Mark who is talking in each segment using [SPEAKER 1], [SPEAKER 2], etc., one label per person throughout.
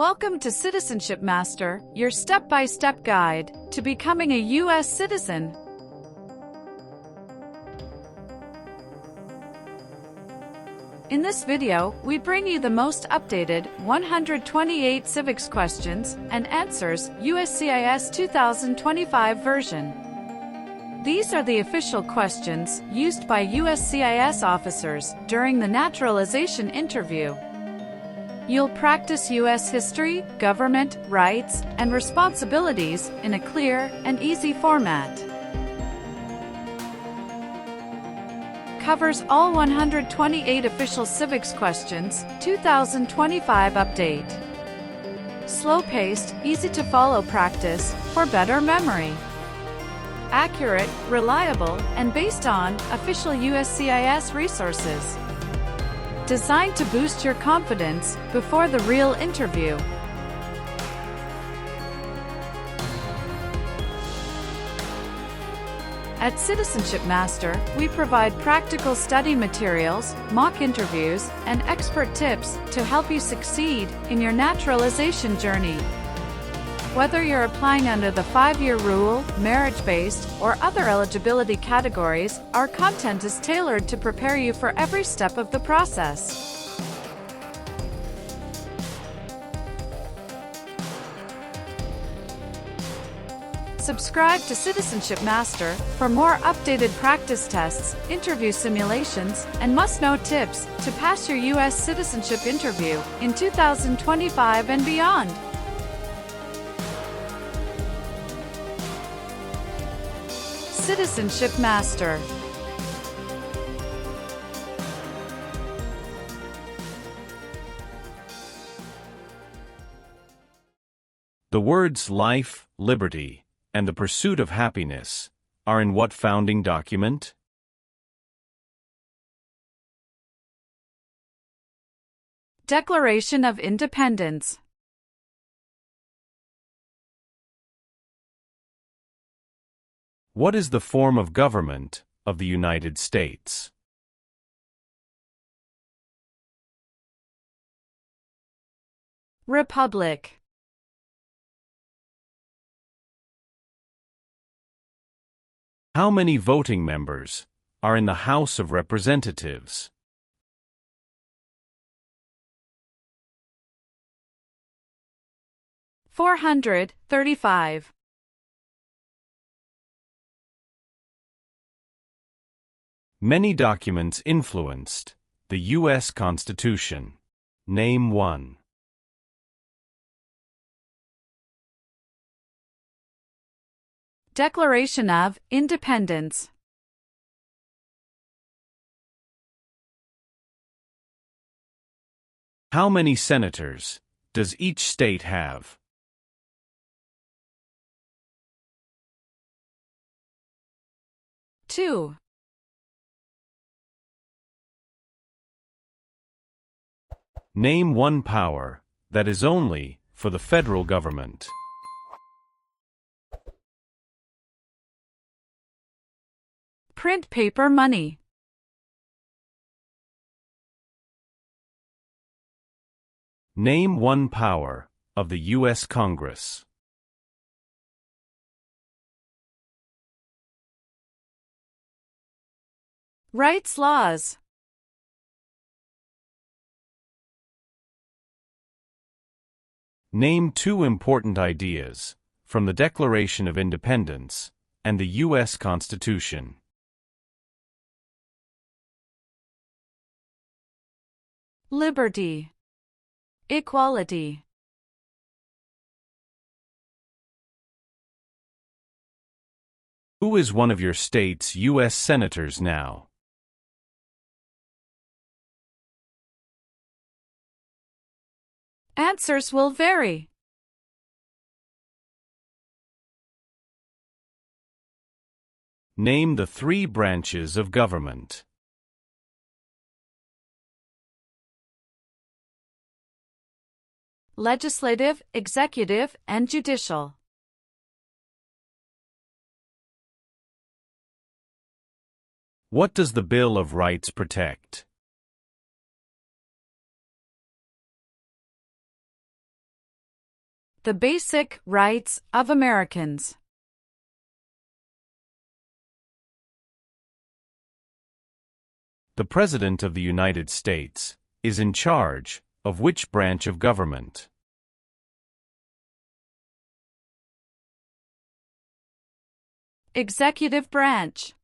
[SPEAKER 1] Welcome to Citizenship Master, your step-by-step guide to becoming a U.S. citizen. In this video, we bring you the most updated 128 civics questions and answers USCIS 2025 version. These are the official questions used by USCIS officers during the naturalization interview. You'll practice U.S. history, government, rights, and responsibilities in a clear and easy format. Covers all 128 official civics questions, 2025 update. Slow-paced, easy-to-follow practice for better memory. Accurate, reliable, and based on official USCIS resources. Designed to boost your confidence before the real interview. At Citizenship Master, we provide practical study materials, mock interviews, and expert tips to help you succeed in your naturalization journey. Whether you're applying under the 5-year rule, marriage-based, or other eligibility categories, our content is tailored to prepare you for every step of the process. Subscribe to Citizenship Master for more updated practice tests, interview simulations, and must-know tips to pass your U.S. citizenship interview in 2025 and beyond. Citizenship Master.
[SPEAKER 2] The words life, liberty, and the pursuit of happiness are in what founding document?
[SPEAKER 1] Declaration of Independence.
[SPEAKER 2] What is the form of government of the United States?
[SPEAKER 1] Republic.
[SPEAKER 2] How many voting members are in the House of Representatives?
[SPEAKER 1] 435.
[SPEAKER 2] Many documents influenced the U.S. Constitution. Name one.
[SPEAKER 1] Declaration of Independence.
[SPEAKER 2] How many senators does each state have?
[SPEAKER 1] 2.
[SPEAKER 2] Name one power that is only for the federal government.
[SPEAKER 1] Print paper money.
[SPEAKER 2] Name one power of the U.S. Congress.
[SPEAKER 1] Rights laws.
[SPEAKER 2] Name two important ideas from the Declaration of Independence and the U.S. Constitution.
[SPEAKER 1] Liberty. Equality.
[SPEAKER 2] Who is one of your state's U.S. senators now?
[SPEAKER 1] Answers will vary.
[SPEAKER 2] Name the 3 branches of government.
[SPEAKER 1] Legislative, executive, and judicial.
[SPEAKER 2] What does the Bill of Rights protect?
[SPEAKER 1] The basic rights of Americans.
[SPEAKER 2] The President of the United States is in charge of which branch of government?
[SPEAKER 1] Executive branch.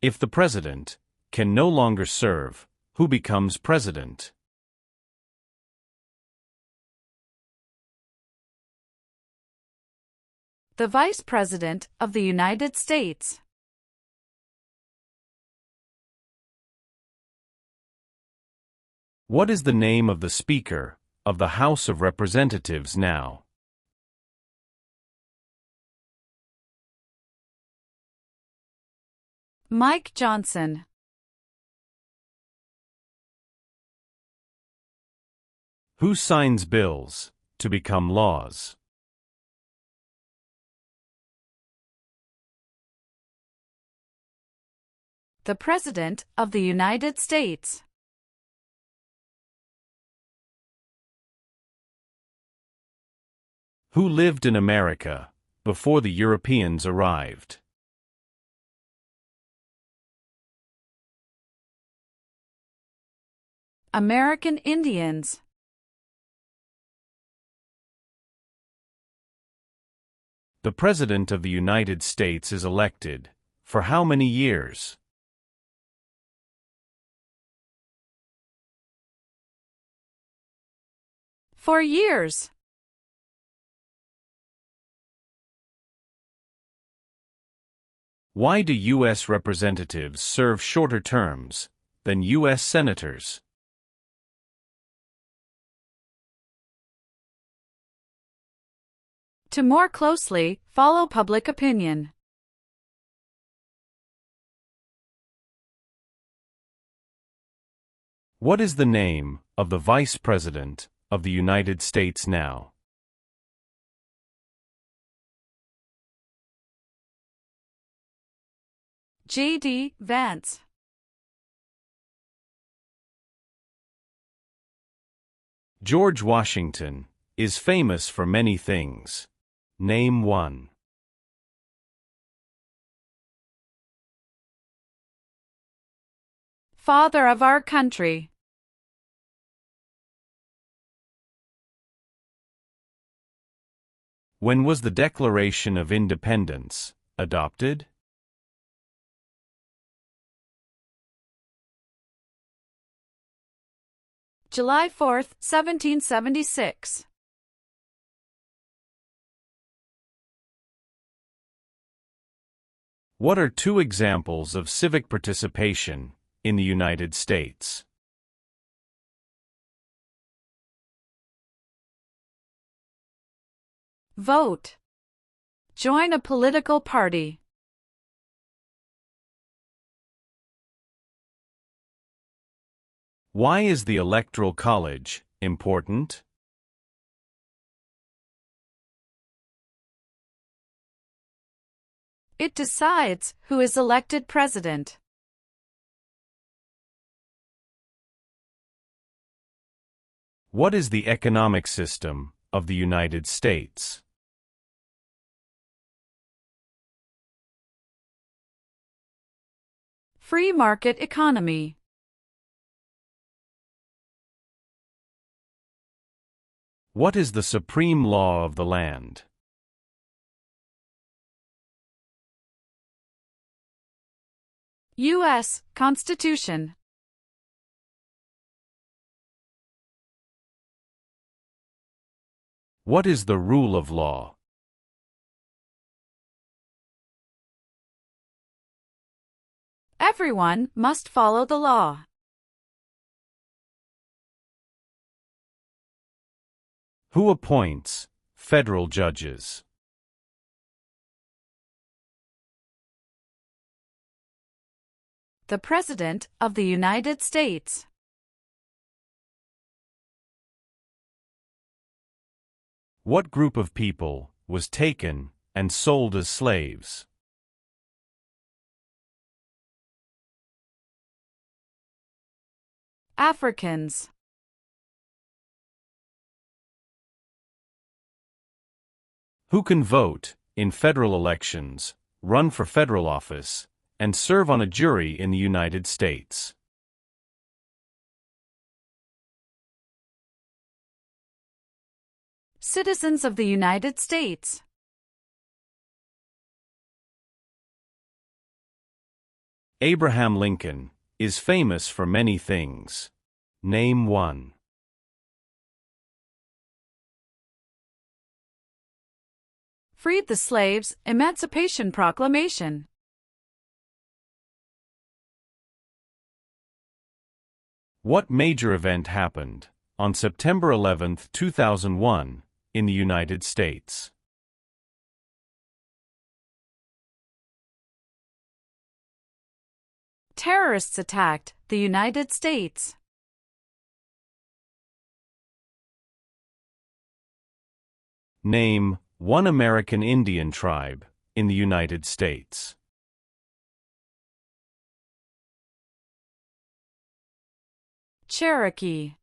[SPEAKER 2] If the President can no longer serve, who becomes President?
[SPEAKER 1] The Vice President of the United States.
[SPEAKER 2] What is the name of the Speaker of the House of Representatives now?
[SPEAKER 1] Mike Johnson.
[SPEAKER 2] Who signs bills to become laws?
[SPEAKER 1] The President of the United States.
[SPEAKER 2] Who lived in America before the Europeans arrived?
[SPEAKER 1] American Indians.
[SPEAKER 2] The President of the United States is elected for how many years?
[SPEAKER 1] For years.
[SPEAKER 2] Why do U.S. representatives serve shorter terms than U.S. senators?
[SPEAKER 1] To more closely follow public opinion.
[SPEAKER 2] What is the name of the Vice President of the United States now?
[SPEAKER 1] J.D. Vance.
[SPEAKER 2] George Washington is famous for many things. Name one.
[SPEAKER 1] Father of our country.
[SPEAKER 2] When was the Declaration of Independence adopted?
[SPEAKER 1] July 4, 1776.
[SPEAKER 2] What are two examples of civic participation in the United States?
[SPEAKER 1] Vote. Join a political party.
[SPEAKER 2] Why is the Electoral College important?
[SPEAKER 1] It decides who is elected president.
[SPEAKER 2] What is the economic system of the United States?
[SPEAKER 1] Free market economy.
[SPEAKER 2] What is the supreme law of the land?
[SPEAKER 1] U.S. Constitution.
[SPEAKER 2] What is the rule of law?
[SPEAKER 1] Everyone must follow the law.
[SPEAKER 2] Who appoints federal judges?
[SPEAKER 1] The President of the United States.
[SPEAKER 2] What group of people was taken and sold as slaves?
[SPEAKER 1] Africans.
[SPEAKER 2] Who can vote in federal elections, run for federal office, and serve on a jury in the United States?
[SPEAKER 1] Citizens of the United States.
[SPEAKER 2] Abraham Lincoln is famous for many things. Name one.
[SPEAKER 1] Freed the slaves, Emancipation Proclamation.
[SPEAKER 2] What major event happened on September 11, 2001, in the United States?
[SPEAKER 1] Terrorists attacked the United States.
[SPEAKER 2] Name one American Indian tribe in the United States.
[SPEAKER 1] Cherokee.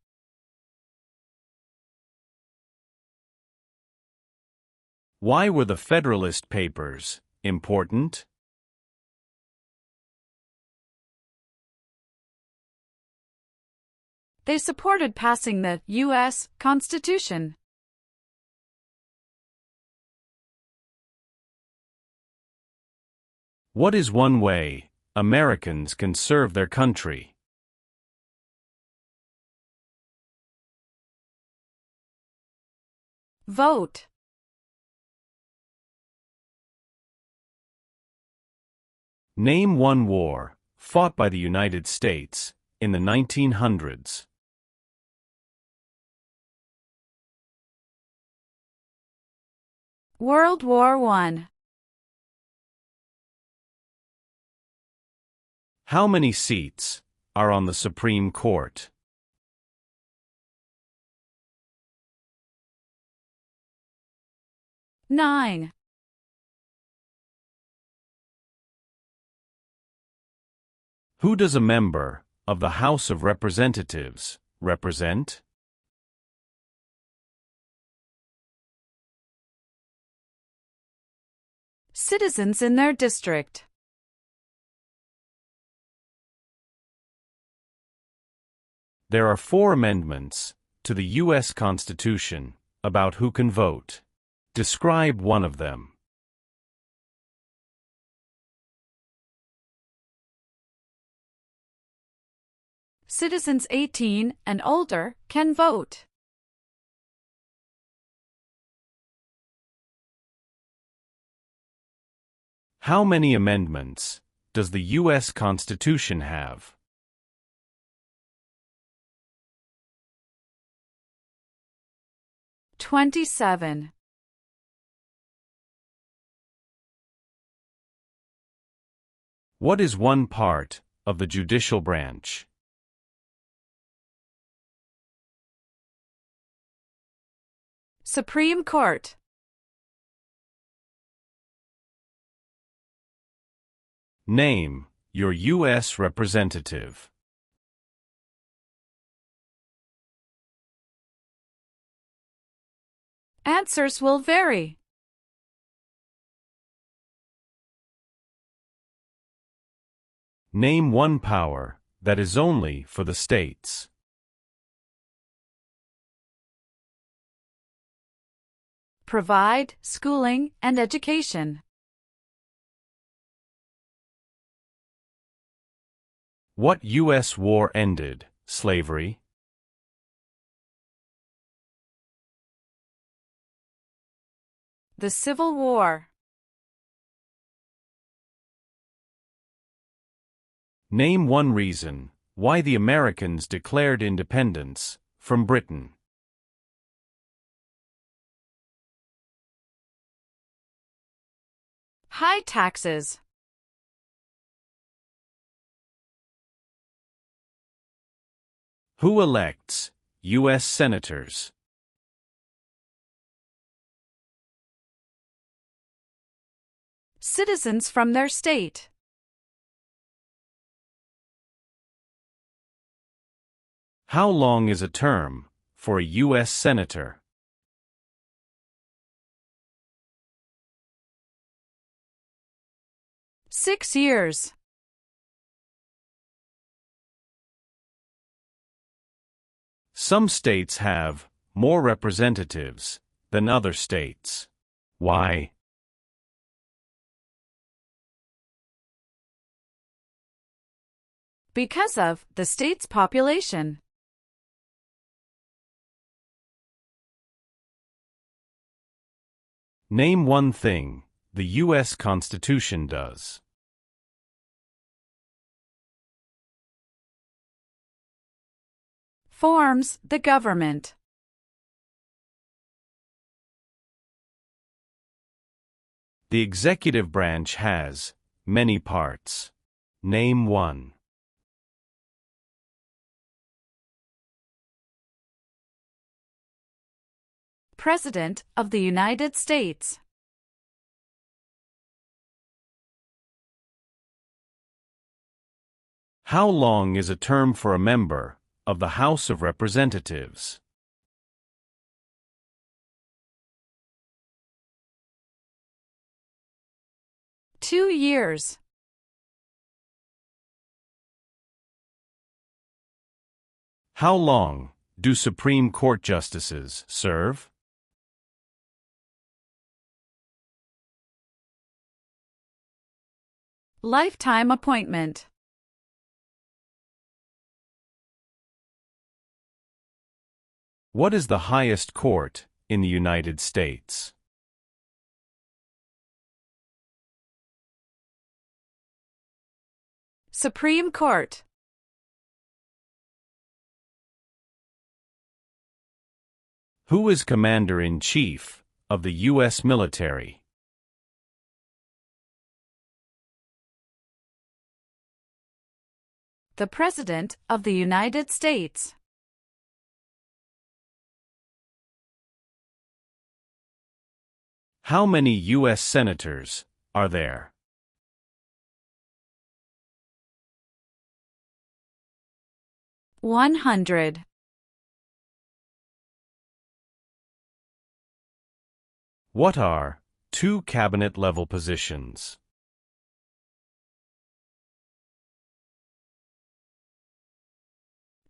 [SPEAKER 2] Why were the Federalist Papers important?
[SPEAKER 1] They supported passing the U.S. Constitution.
[SPEAKER 2] What is one way Americans can serve their country?
[SPEAKER 1] Vote.
[SPEAKER 2] Name one war fought by the United States in the 1900s.
[SPEAKER 1] World War I.
[SPEAKER 2] How many seats are on the Supreme Court?
[SPEAKER 1] Nine.
[SPEAKER 2] Who does a member of the House of Representatives represent?
[SPEAKER 1] Citizens in their district.
[SPEAKER 2] There are 4 amendments to the U.S. Constitution about who can vote. Describe one of them.
[SPEAKER 1] Citizens 18 and older can vote.
[SPEAKER 2] How many amendments does the U.S. Constitution have?
[SPEAKER 1] $27.
[SPEAKER 2] What is one part of the judicial branch?
[SPEAKER 1] Supreme Court.
[SPEAKER 2] Name your U.S. representative.
[SPEAKER 1] Answers will vary.
[SPEAKER 2] Name one power that is only for the states.
[SPEAKER 1] Provide schooling and education.
[SPEAKER 2] What U.S. war ended slavery?
[SPEAKER 1] The Civil War.
[SPEAKER 2] Name one reason why the Americans declared independence from Britain.
[SPEAKER 1] High taxes.
[SPEAKER 2] Who elects U.S. senators?
[SPEAKER 1] Citizens from their state.
[SPEAKER 2] How long is a term for a U.S. Senator?
[SPEAKER 1] Six years.
[SPEAKER 2] Some states have more representatives than other states. Why?
[SPEAKER 1] Because of the state's population.
[SPEAKER 2] Name one thing the U.S. Constitution does.
[SPEAKER 1] Forms the government.
[SPEAKER 2] The executive branch has many parts. Name one.
[SPEAKER 1] President of the United States.
[SPEAKER 2] How long is a term for a member of the House of Representatives?
[SPEAKER 1] Two years.
[SPEAKER 2] How long do Supreme Court justices serve?
[SPEAKER 1] Lifetime appointment.
[SPEAKER 2] What is the highest court in the United States?
[SPEAKER 1] Supreme Court.
[SPEAKER 2] Who is Commander-in-Chief of the U.S. military?
[SPEAKER 1] The President of the United States.
[SPEAKER 2] How many U.S. senators are there?
[SPEAKER 1] 100.
[SPEAKER 2] What are two cabinet-level positions?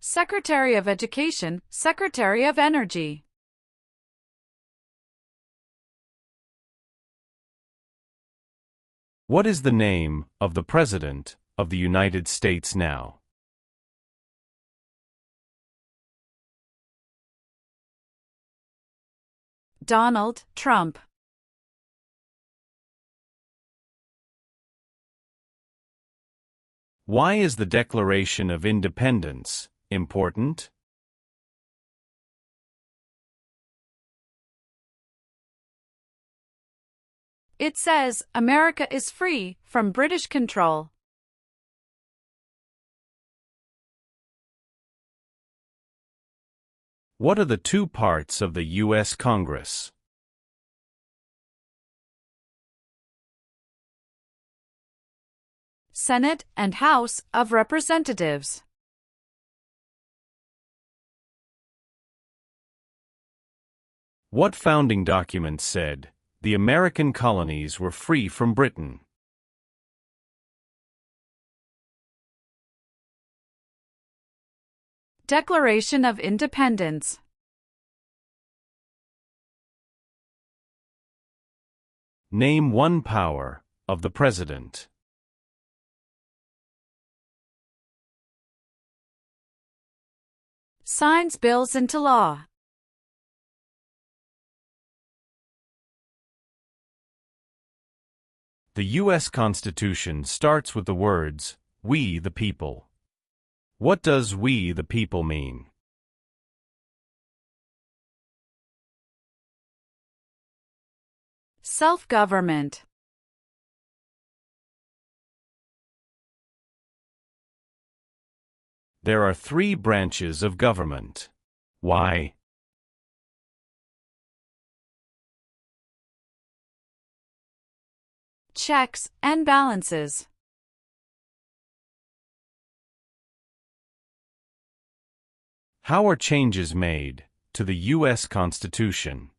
[SPEAKER 1] Secretary of Education, Secretary of Energy.
[SPEAKER 2] What is the name of the President of the United States now?
[SPEAKER 1] Donald Trump.
[SPEAKER 2] Why is the Declaration of Independence important?
[SPEAKER 1] It says America is free from British control.
[SPEAKER 2] What are the two parts of the U.S. Congress?
[SPEAKER 1] Senate and House of Representatives.
[SPEAKER 2] What founding document said the American colonies were free from Britain?
[SPEAKER 1] Declaration of Independence.
[SPEAKER 2] Name one power of the President.
[SPEAKER 1] Signs bills into law.
[SPEAKER 2] The U.S. Constitution starts with the words, "We the people." What does "we the people" mean?
[SPEAKER 1] Self-government.
[SPEAKER 2] There are three branches of government. Why?
[SPEAKER 1] Checks and balances.
[SPEAKER 2] How are changes made to the U.S. Constitution?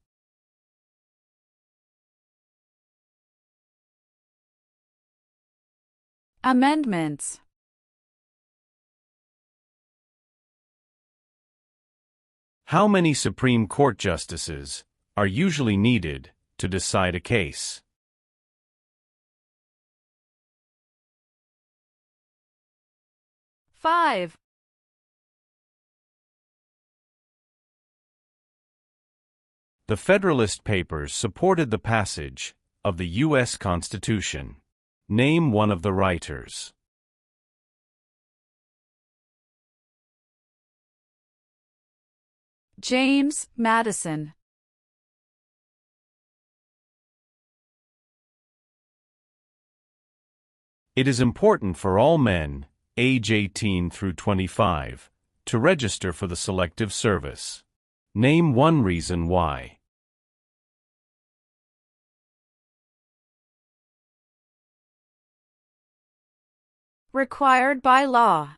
[SPEAKER 1] Amendments.
[SPEAKER 2] How many Supreme Court justices are usually needed to decide a case?
[SPEAKER 1] 5.
[SPEAKER 2] The Federalist Papers supported the passage of the U.S. Constitution. Name one of the writers.
[SPEAKER 1] James Madison.
[SPEAKER 2] It is important for all men, age 18 through 25, to register for the Selective Service. Name one reason why.
[SPEAKER 1] Required by law.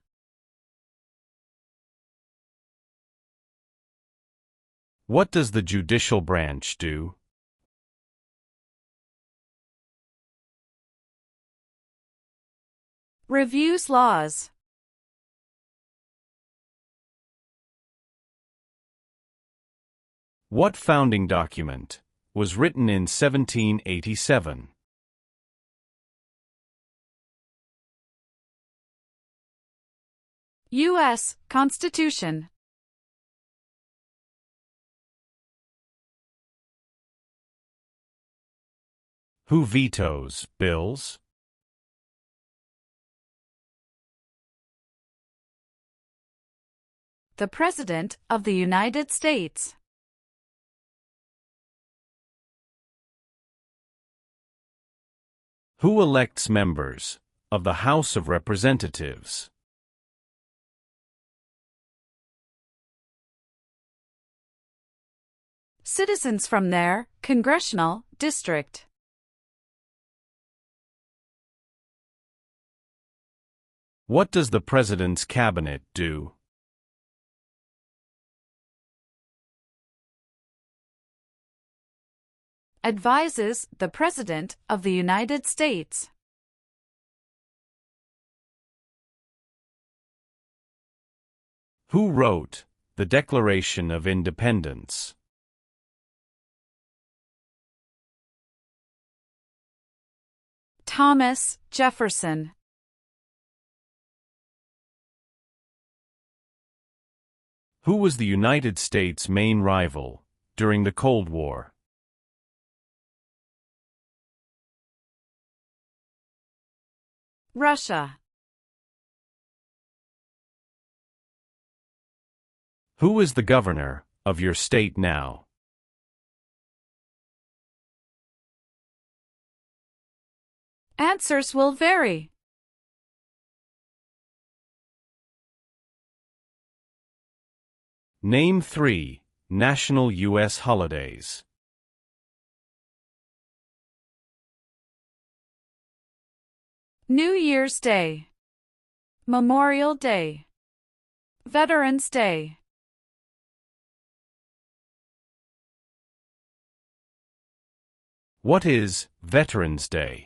[SPEAKER 2] What does the judicial branch do?
[SPEAKER 1] Reviews laws.
[SPEAKER 2] What founding document was written in 1787?
[SPEAKER 1] U.S. Constitution.
[SPEAKER 2] Who vetoes bills?
[SPEAKER 1] The President of the United States.
[SPEAKER 2] Who elects members of the House of Representatives?
[SPEAKER 1] Citizens from their congressional district.
[SPEAKER 2] What does the President's Cabinet do?
[SPEAKER 1] Advises the President of the United States.
[SPEAKER 2] Who wrote the Declaration of Independence?
[SPEAKER 1] Thomas Jefferson.
[SPEAKER 2] Who was the United States' main rival during the Cold War?
[SPEAKER 1] Russia.
[SPEAKER 2] Who is the governor of your state now?
[SPEAKER 1] Answers will vary.
[SPEAKER 2] Name 3 national U.S. holidays.
[SPEAKER 1] New Year's Day. Memorial Day. Veterans Day.
[SPEAKER 2] What is Veterans Day?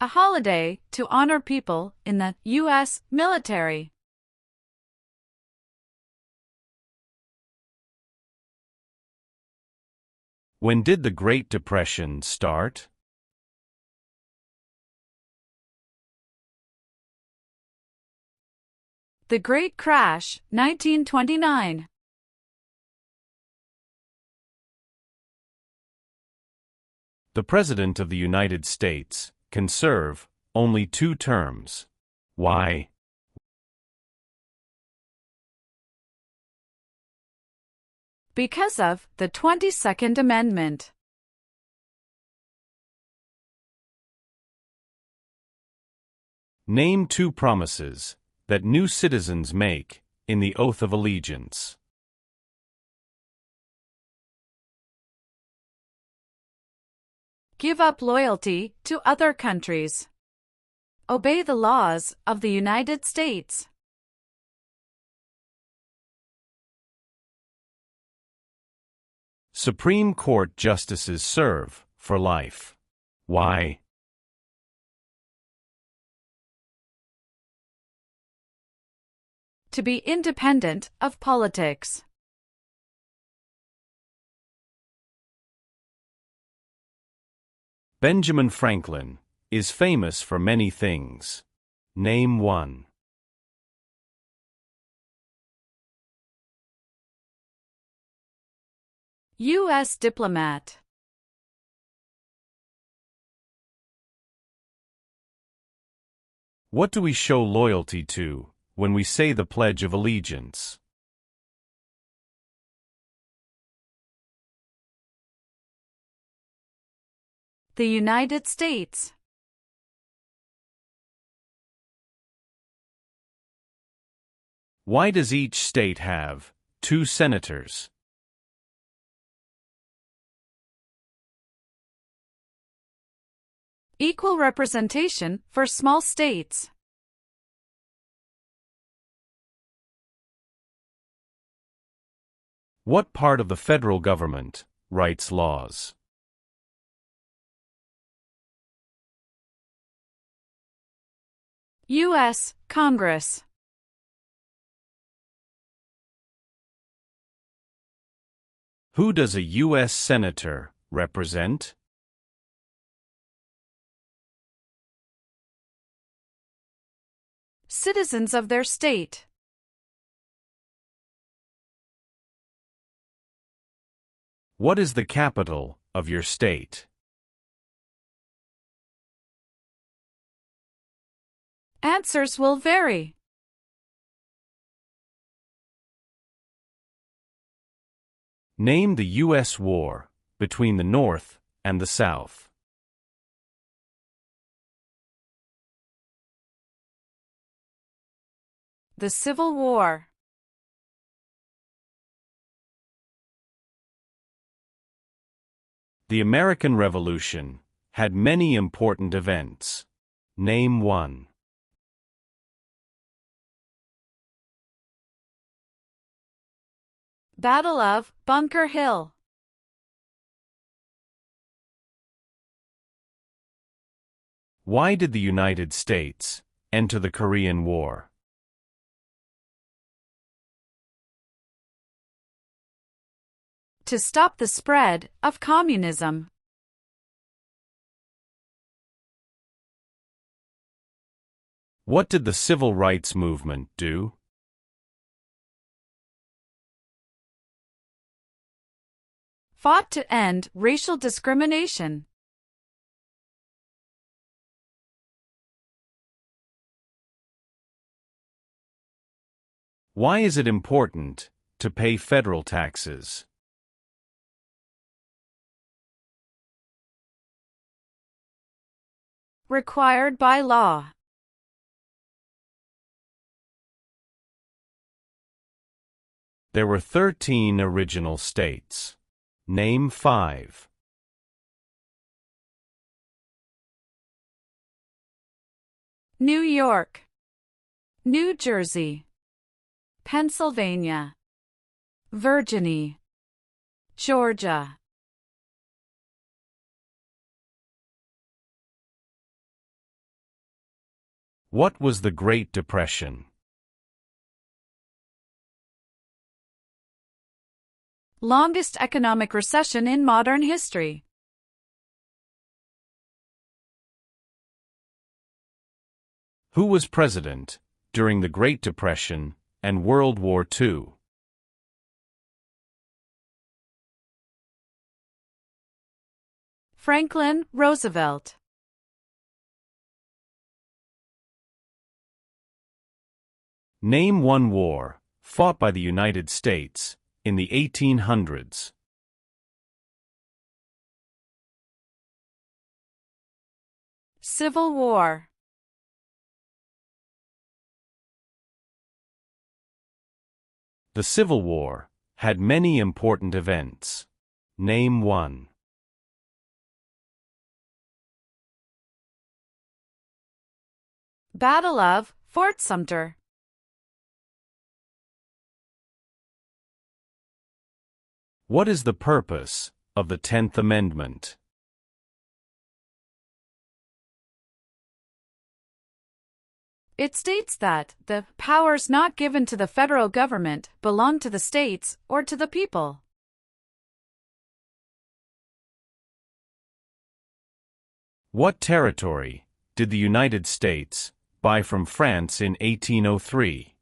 [SPEAKER 1] A holiday to honor people in the U.S. military.
[SPEAKER 2] When did the Great Depression start?
[SPEAKER 1] The Great Crash, 1929.
[SPEAKER 2] The President of the United States can serve only 2 terms. Why?
[SPEAKER 1] Because of the 22nd Amendment.
[SPEAKER 2] Name 2 promises that new citizens make in the Oath of Allegiance.
[SPEAKER 1] Give up loyalty to other countries. Obey the laws of the United States.
[SPEAKER 2] Supreme Court justices serve for life. Why?
[SPEAKER 1] To be independent of politics.
[SPEAKER 2] Benjamin Franklin is famous for many things. Name one.
[SPEAKER 1] U.S. diplomat.
[SPEAKER 2] What do we show loyalty to when we say the Pledge of Allegiance?
[SPEAKER 1] The United States.
[SPEAKER 2] Why does each state have 2 senators?
[SPEAKER 1] Equal representation for small states.
[SPEAKER 2] What part of the federal government writes laws?
[SPEAKER 1] U.S. Congress.
[SPEAKER 2] Who does a U.S. senator represent?
[SPEAKER 1] Citizens of their state.
[SPEAKER 2] What is the capital of your state?
[SPEAKER 1] Answers will vary.
[SPEAKER 2] Name the U.S. war between the North and the South.
[SPEAKER 1] The Civil War.
[SPEAKER 2] The American Revolution had many important events. Name one.
[SPEAKER 1] Battle of Bunker Hill.
[SPEAKER 2] Why did the United States enter the Korean War?
[SPEAKER 1] To stop the spread of communism.
[SPEAKER 2] What did the Civil Rights Movement do?
[SPEAKER 1] Fought to end racial discrimination.
[SPEAKER 2] Why is it important to pay federal taxes?
[SPEAKER 1] Required by law.
[SPEAKER 2] There were 13 original states. Name 5.
[SPEAKER 1] New York, New Jersey, Pennsylvania, Virginia, Georgia.
[SPEAKER 2] What was the Great Depression?
[SPEAKER 1] Longest economic recession in modern history.
[SPEAKER 2] Who was president during the Great Depression and World War II?
[SPEAKER 1] Franklin Roosevelt.
[SPEAKER 2] Name one war fought by the United States in the 1800s.
[SPEAKER 1] Civil War.
[SPEAKER 2] The Civil War had many important events. Name one.
[SPEAKER 1] Battle of Fort Sumter.
[SPEAKER 2] What is the purpose of the 10th Amendment?
[SPEAKER 1] It states that the powers not given to the federal government belong to the states or to the people.
[SPEAKER 2] What territory did the United States buy from France in 1803?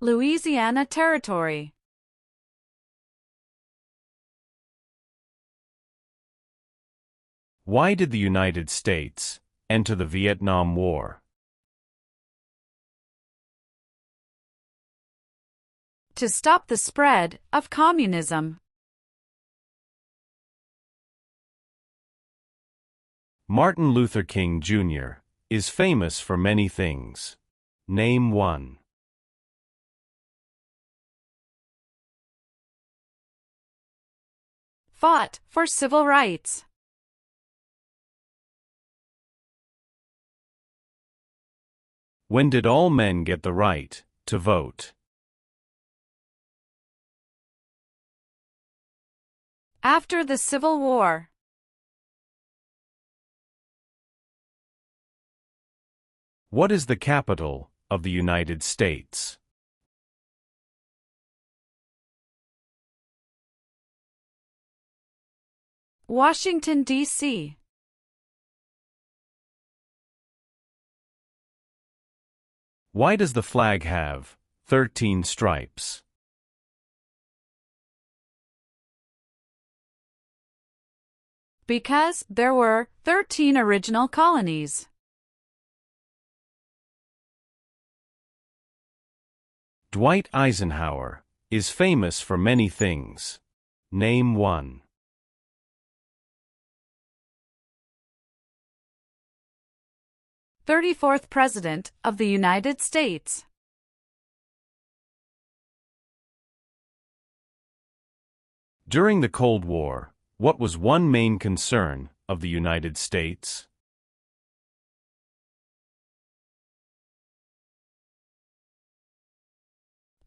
[SPEAKER 1] Louisiana Territory.
[SPEAKER 2] Why did the United States enter the Vietnam War?
[SPEAKER 1] To stop the spread of communism.
[SPEAKER 2] Martin Luther King Jr. is famous for many things. Name one.
[SPEAKER 1] Fought for civil rights.
[SPEAKER 2] When did all men get the right to vote?
[SPEAKER 1] After the Civil War.
[SPEAKER 2] What is the capital of the United States?
[SPEAKER 1] Washington, D.C.
[SPEAKER 2] Why does the flag have 13 stripes?
[SPEAKER 1] Because there were 13 original colonies.
[SPEAKER 2] Dwight Eisenhower is famous for many things. Name one.
[SPEAKER 1] 34th President of the United States.
[SPEAKER 2] During the Cold War, what was one main concern of the United States?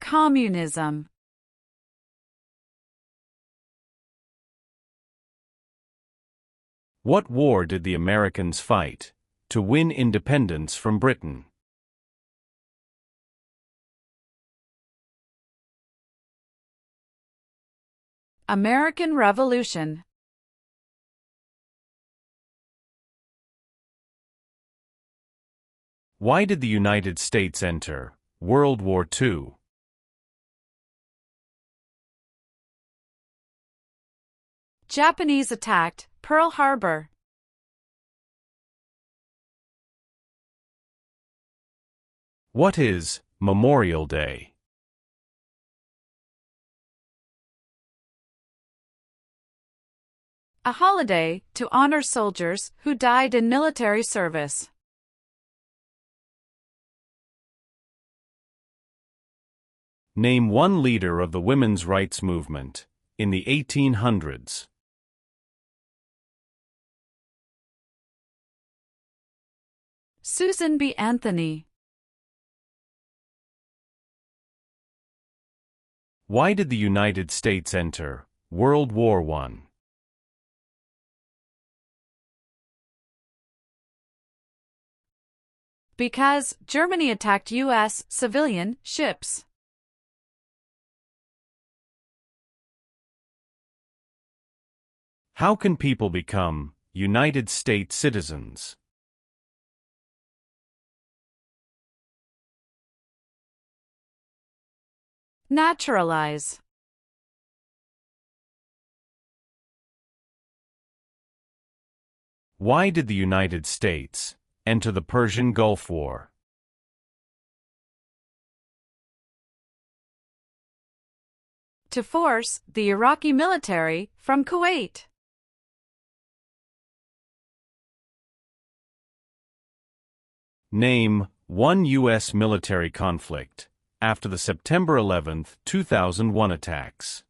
[SPEAKER 1] Communism.
[SPEAKER 2] What war did the Americans fight to win independence from Britain?
[SPEAKER 1] American Revolution.
[SPEAKER 2] Why did the United States enter World War II?
[SPEAKER 1] Japanese attacked Pearl Harbor.
[SPEAKER 2] What is Memorial Day?
[SPEAKER 1] A holiday to honor soldiers who died in military service.
[SPEAKER 2] Name one leader of the women's rights movement in the 1800s.
[SPEAKER 1] Susan B. Anthony.
[SPEAKER 2] Why did the United States enter World War I?
[SPEAKER 1] Because Germany attacked U.S. civilian ships.
[SPEAKER 2] How can people become United States citizens?
[SPEAKER 1] Naturalize.
[SPEAKER 2] Why did the United States enter the Persian Gulf War?
[SPEAKER 1] To force the Iraqi military from Kuwait.
[SPEAKER 2] Name one U.S. military conflict after the September 11, 2001 attacks.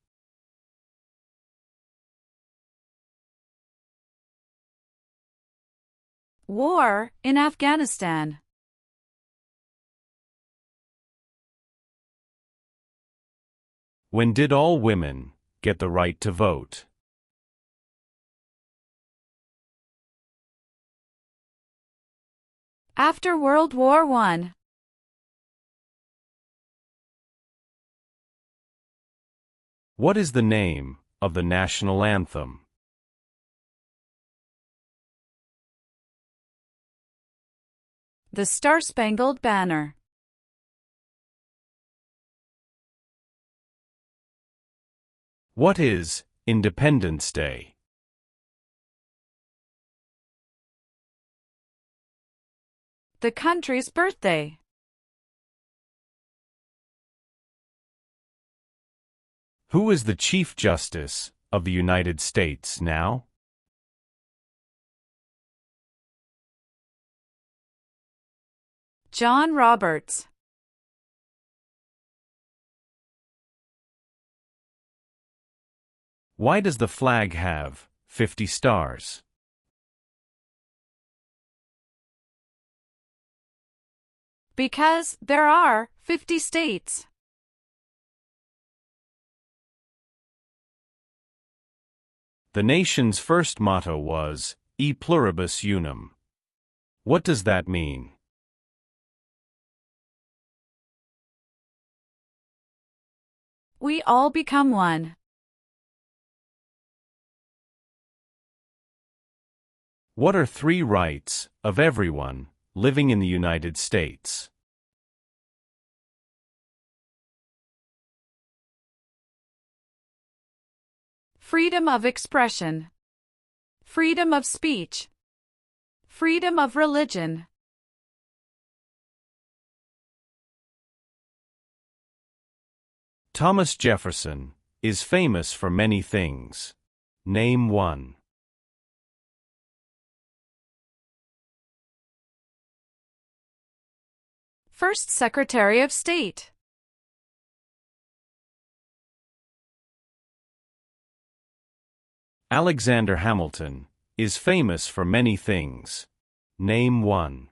[SPEAKER 1] War in Afghanistan.
[SPEAKER 2] When did all women get the right to vote?
[SPEAKER 1] After World War I.
[SPEAKER 2] What is the name of the national anthem?
[SPEAKER 1] The Star-Spangled Banner.
[SPEAKER 2] What is Independence Day?
[SPEAKER 1] The country's birthday.
[SPEAKER 2] Who is the Chief Justice of the United States now?
[SPEAKER 1] John Roberts.
[SPEAKER 2] Why does the flag have 50 stars?
[SPEAKER 1] Because there are 50 states.
[SPEAKER 2] The nation's first motto was E pluribus unum. What does that mean?
[SPEAKER 1] We all become one.
[SPEAKER 2] What are 3 rights of everyone living in the United States?
[SPEAKER 1] Freedom of expression. Freedom of speech. Freedom of religion.
[SPEAKER 2] Thomas Jefferson is famous for many things. Name one.
[SPEAKER 1] First Secretary of State.
[SPEAKER 2] Alexander Hamilton is famous for many things. Name one.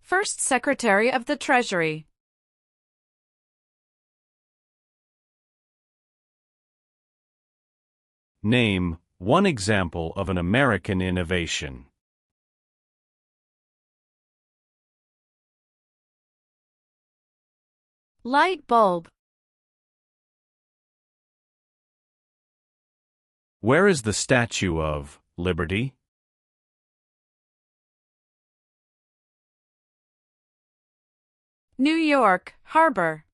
[SPEAKER 1] First Secretary of the Treasury.
[SPEAKER 2] Name one example of an American innovation.
[SPEAKER 1] Light bulb.
[SPEAKER 2] Where is the Statue of Liberty?
[SPEAKER 1] New York Harbor.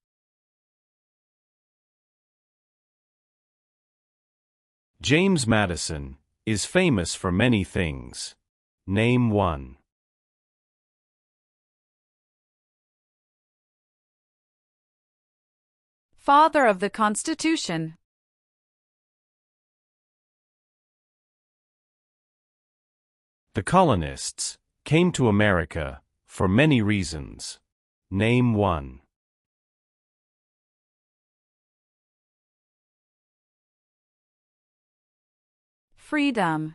[SPEAKER 2] James Madison is famous for many things. Name one.
[SPEAKER 1] Father of the Constitution.
[SPEAKER 2] The colonists came to America for many reasons. Name one.
[SPEAKER 1] Freedom.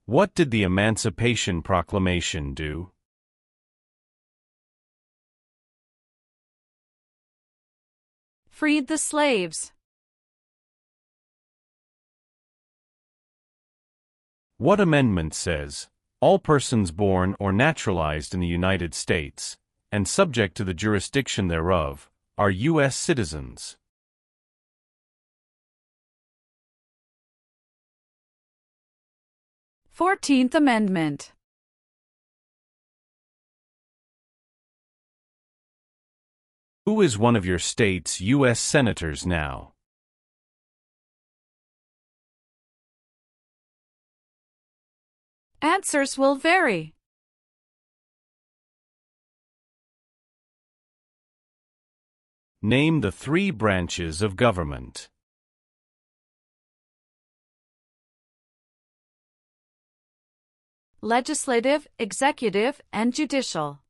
[SPEAKER 2] What did the Emancipation Proclamation do?
[SPEAKER 1] Freed the slaves.
[SPEAKER 2] What amendment says, all persons born or naturalized in the United States, and subject to the jurisdiction thereof, are U.S. citizens?
[SPEAKER 1] Fourteenth Amendment.
[SPEAKER 2] Who is one of your state's U.S. senators now?
[SPEAKER 1] Answers will vary.
[SPEAKER 2] Name the 3 branches of government.
[SPEAKER 1] Legislative, executive, and judicial.